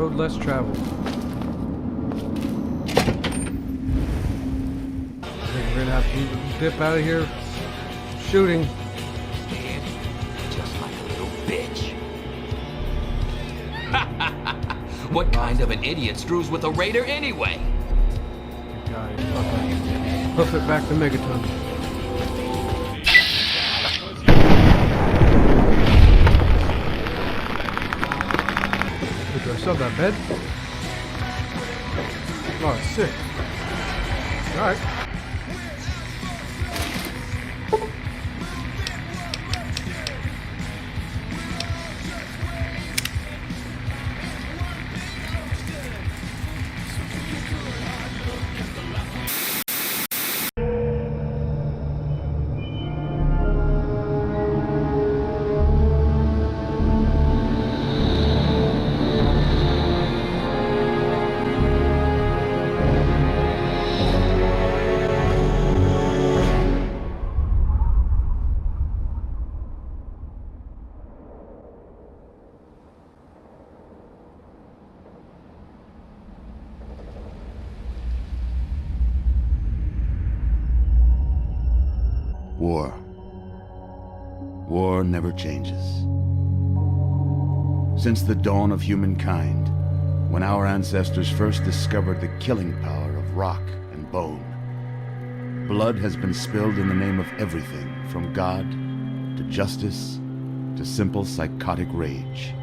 Road less traveled. I think we're gonna have to dip out of here shooting. Just like a little bitch. What kind of an idiot screws with a raider anyway? Guys, hoof it back to Megaton. Do I still have that bed? Oh, it's sick. Alright. War. War never changes. Since the dawn of humankind, when our ancestors first discovered the killing power of rock and bone, blood has been spilled in the name of everything from God to justice to simple psychotic rage.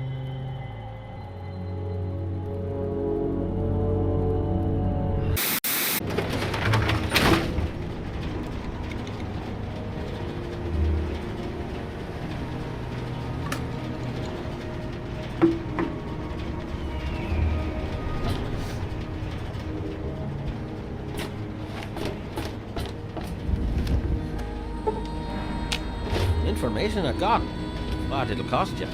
Information I got, but it'll cost you.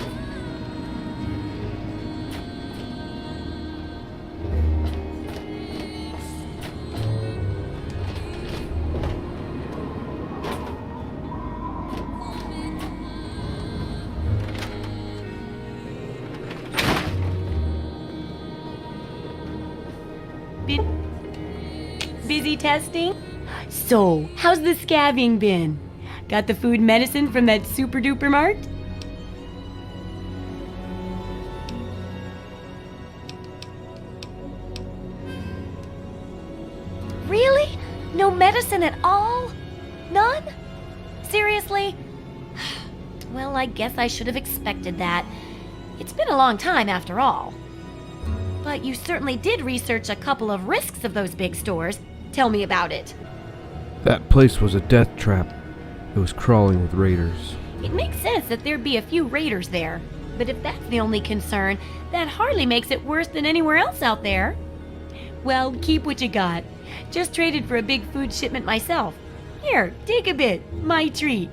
Busy testing? So, how's the scabbing been? Got the food medicine from that super duper mart? Really? No medicine at all? None? Seriously? Well, I guess I should have expected that. It's been a long time after all. But you certainly did research a couple of risks of those big stores. Tell me about it. That place was a death trap. It was crawling with raiders. It makes sense that there'd be a few raiders there. But if that's the only concern, that hardly makes it worse than anywhere else out there. Well, keep what you got. Just traded for a big food shipment myself. Here, take a bit. My treat.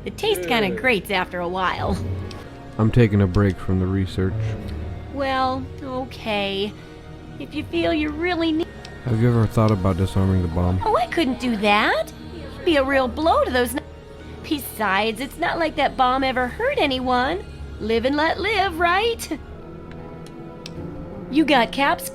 The taste kinda grates after a while. I'm taking a break from the research. Well, okay. If you feel you really need... Have you ever thought about disarming the bomb? Oh, I couldn't do that. It'd be a real blow to those... Besides, it's not like that bomb ever hurt anyone. Live and let live, right? You got caps?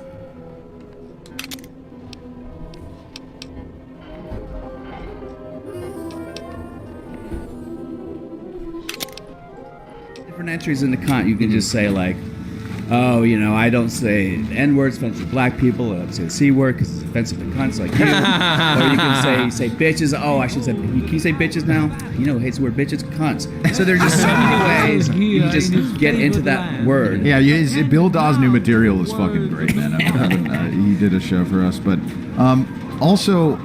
Different entries in the con, you can just say like, oh, you know, I don't say N-words offensive to black people. I don't say the C-word because it's offensive to cunts like you. Or you can say bitches. Oh, I should say, can you say bitches now? You know who hates the word bitches? Cunts. So there's just so many ways you can just get into that word. Yeah, Bill Dawes' new material is fucking great, man. He did a show for us, but also,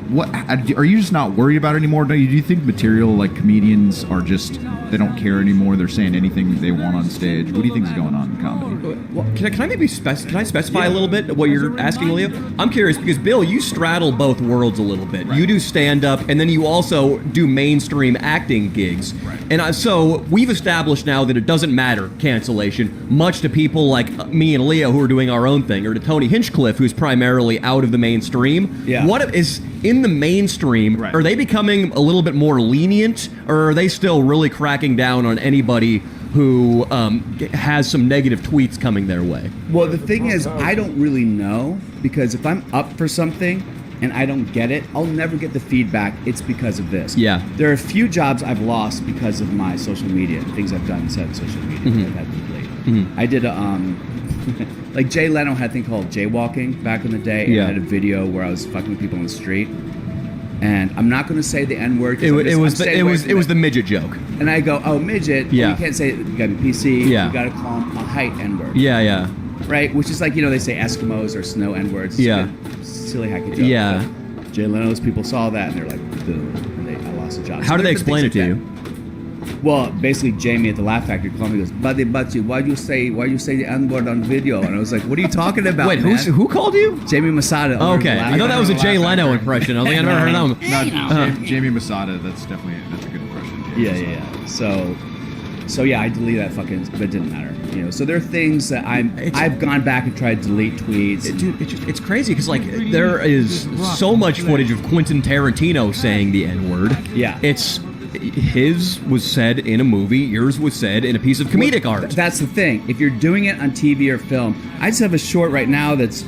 what are you just not worried about it anymore? Do you think material like comedians are just they don't care anymore? They're saying anything they want on stage. What do you think is going on in comedy? Well, can I maybe specify a little bit what you're asking, Leah? I'm curious because Bill, you straddle both worlds a little bit. Right. You do stand up, and then you also do mainstream acting gigs. Right. And so we've established now that it doesn't matter cancellation, much to people like me and Leah who are doing our own thing, or to Tony Hinchcliffe, who's primarily out of the mainstream. Yeah. What is in the mainstream? Right. Are they becoming a little bit more lenient, or are they still really cracking down on anybody who has some negative tweets coming their way? Well, the thing is, I don't really know, because if I'm up for something and I don't get it, I'll never get the feedback. It's because of this. Yeah. There are a few jobs I've lost because of my social media and things I've done and said on social media that I've had to delete. I did like Jay Leno had a thing called jaywalking back in the day. And Yeah. I had a video where I was fucking with people on the street. And I'm not going to say the N-word. It was the midget joke. And I go, oh, midget. Yeah. You can't say it. You got to be PC. Yeah. You got to call them a height N-word. Yeah. Right? Which is like, they say Eskimos or snow N-words. Yeah. Silly hacky joke. Yeah. But Jay Leno's people saw that and they're like, boom. And I lost a job. How do they explain it to you? Well, basically, Jamie at the Laugh Factory called me and goes, Buddy, why you say the N-word on video? And I was like, what are you talking about, Wait, man? who called you? Jamie Masada. Oh, okay, I thought that was a Jay Leno impression. I was like, I never heard of him. No, Jamie Masada. That's a good impression. Yeah. So yeah, I deleted that fucking, but it didn't matter. So there are things that I've gone back and tried to delete tweets. Dude, it's crazy because like there is so much footage of Quentin Tarantino saying the N-word. Yeah. His was said in a movie, yours was said in a piece of comedic art. That's the thing. If you're doing it on TV or film, I just have a short right now that's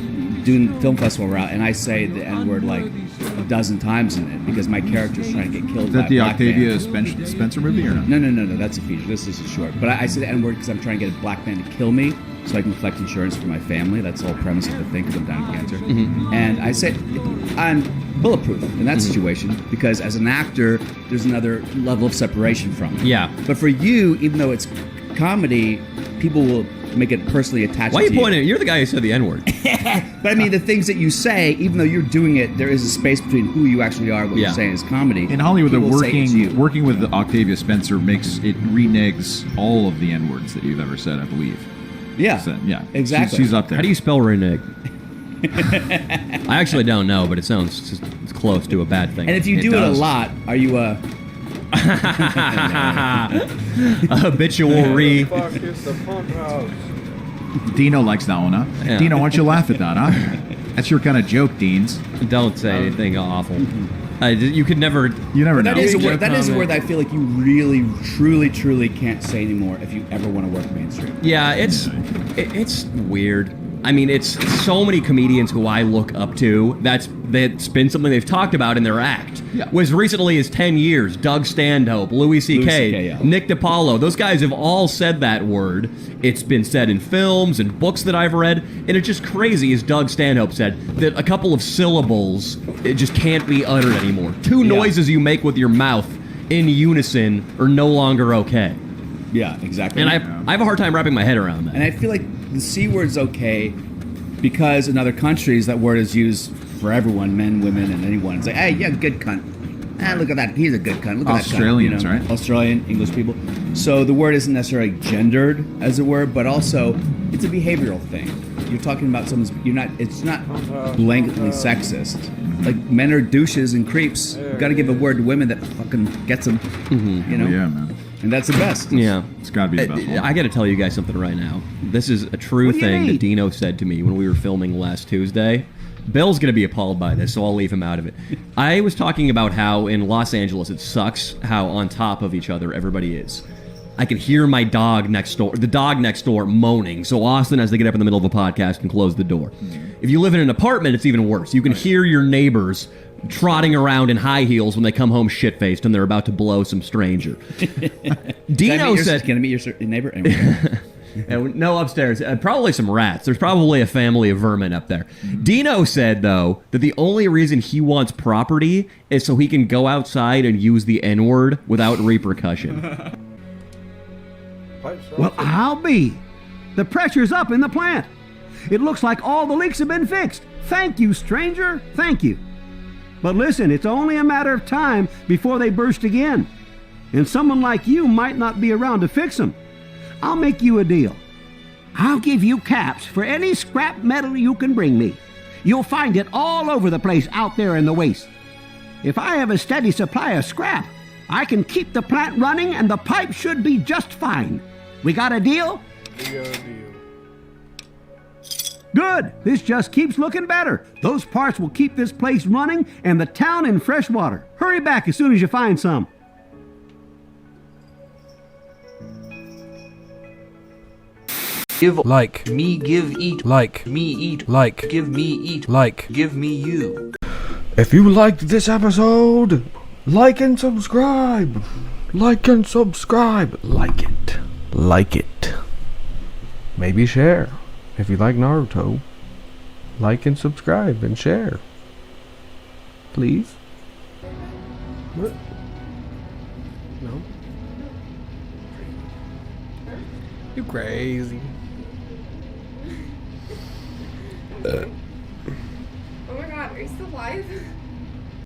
doing film festival route, and I say the N-word like a dozen times in it because my character's trying to get killed. Is that by the a black Octavia man. Spencer movie or not? No. That's a feature. This is a short. But I say the N-word because I'm trying to get a black man to kill me so I can collect insurance for my family. That's the whole premise of the thing because I'm dying of cancer. And I say I'm bulletproof in that situation because as an actor, there's another level of separation from it. Yeah. But for you, even though it's comedy, people will make it personally attached Why are to you pointing? You're the guy who said the N-word. But I mean, the things that you say, even though you're doing it, there is a space between who you actually are and what you're saying is comedy. In Hollywood, People say it's you. working with Octavia Spencer reneges all of the N-words that you've ever said, I believe. Yeah. So, yeah. Exactly. She's up there. How do you spell renege? I actually don't know, but it sounds just it's close to a bad thing. And if you do it a lot, are you a... Habituary. Dino likes that one, huh? Yeah. Dino, why don't you laugh at that, huh? That's your kind of joke, Deans. Don't say anything awful. You could never. You never know. That is a word that I feel like you really, truly can't say anymore if you ever want to work mainstream. Yeah, it's weird. I mean, it's so many comedians who I look up to. That's been something they've talked about in their act. Yeah. Was recently as 10 years. Doug Stanhope, Louis C.K., yeah. Nick DiPaolo. Those guys have all said that word. It's been said in films and books that I've read. And it's just crazy, as Doug Stanhope said, that a couple of syllables, it just can't be uttered anymore. Two noises you make with your mouth in unison are no longer okay. Yeah, exactly. And I have a hard time wrapping my head around that. And I feel like the C word's okay because in other countries that word is used for everyone, men, women, and anyone. It's like, hey, yeah, good cunt. Ah, look at that. He's a good cunt. Look at Australians, that cunt, right? Australian, English people. So the word isn't necessarily gendered, as it were, but also it's a behavioral thing. You're talking about someone's. It's not blanketly sexist. Like men are douches and creeps. You got to give a word to women that fucking gets them. You know. Yeah, man. And that's the best. Yeah. It's got to be the best one. I got to tell you guys something right now. This is a true What do you thing that need? Dino said to me when we were filming last Tuesday. Bill's going to be appalled by this, so I'll leave him out of it. I was talking about how in Los Angeles it sucks how on top of each other everybody is. I can hear my dog next door, the dog next door, moaning. So Austin has to get up in the middle of a podcast and close the door. If you live in an apartment, it's even worse. You can hear your neighbors trotting around in high heels when they come home shit-faced and they're about to blow some stranger. Dino said... Can I meet your neighbor? Anyway. No, upstairs. Probably some rats. There's probably a family of vermin up there. Dino said, though, that the only reason he wants property is so he can go outside and use the N-word without repercussion. Well, I'll be. The pressure's up in the plant. It looks like all the leaks have been fixed. Thank you, stranger. Thank you. But listen, it's only a matter of time before they burst again. And someone like you might not be around to fix them. I'll make you a deal. I'll give you caps for any scrap metal you can bring me. You'll find it all over the place out there in the waste. If I have a steady supply of scrap, I can keep the plant running and the pipe should be just fine. We got a deal? Good. This just keeps looking better. Those parts will keep this place running and the town in fresh water. Hurry back as soon as you find some. Give Like. me, give, eat. Like. Me, eat. Like. Give me, eat. Like. Give me, you. If you liked this episode, like and subscribe. Like and subscribe. Like it. Like it. Maybe share. If you like Naruto, like and subscribe and share. Please. What? No. You crazy. Oh my god, are you still alive?